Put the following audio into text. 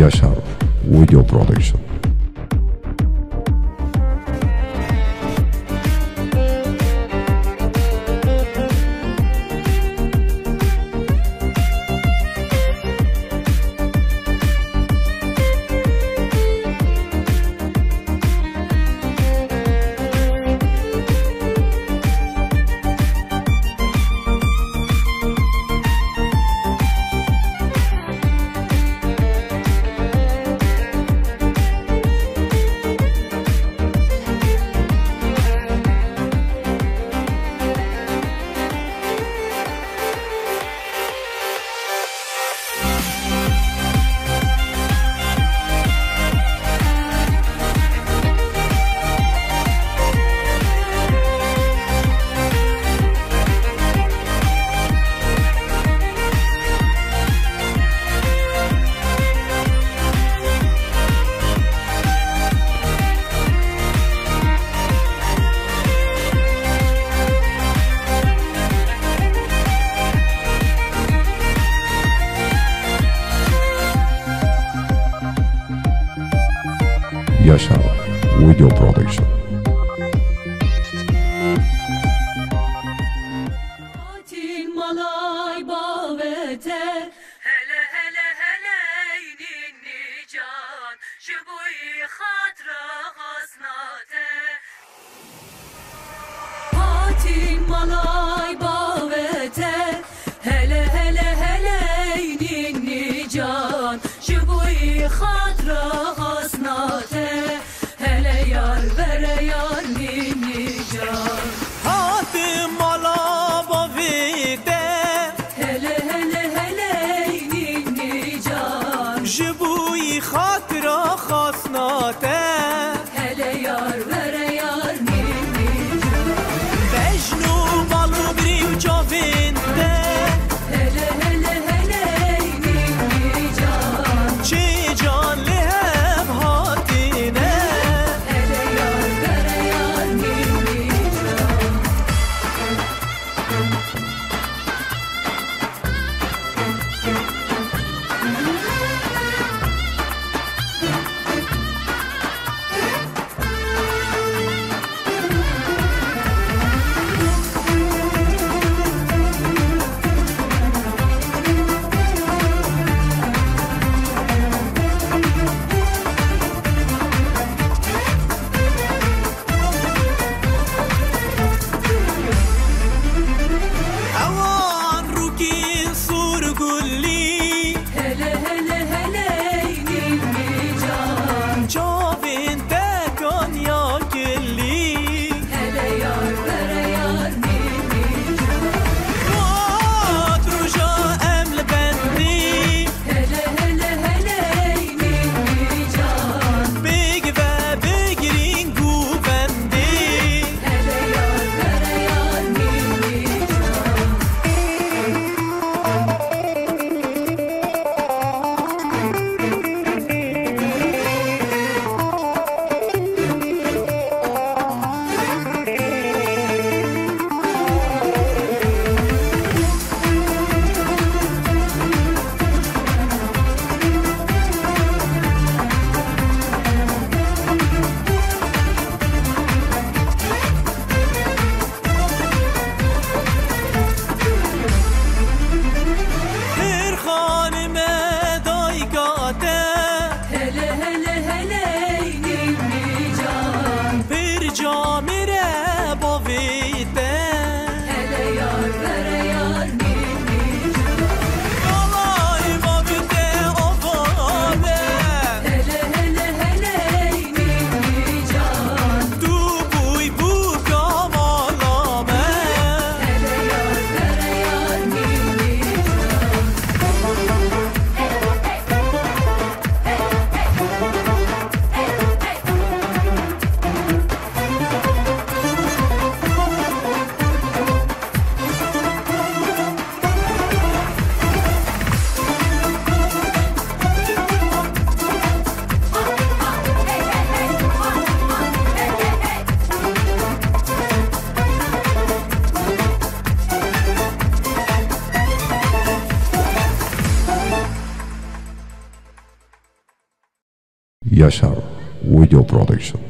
Yaşar Video Production. Yaşar Video Production. Malay bavete hele hele hele ninni can şubuy khatra hasnate Hatim malay bavete hele hele hele ninni can şubuy khatra hasnate hele yar vere yar ninni can Hatim جبوی خاطر خاصناته hele yar vere yar ninni بجنو بالو بریم جاوینده hele hele hele ninni can چه جان له Yaşar Video Production.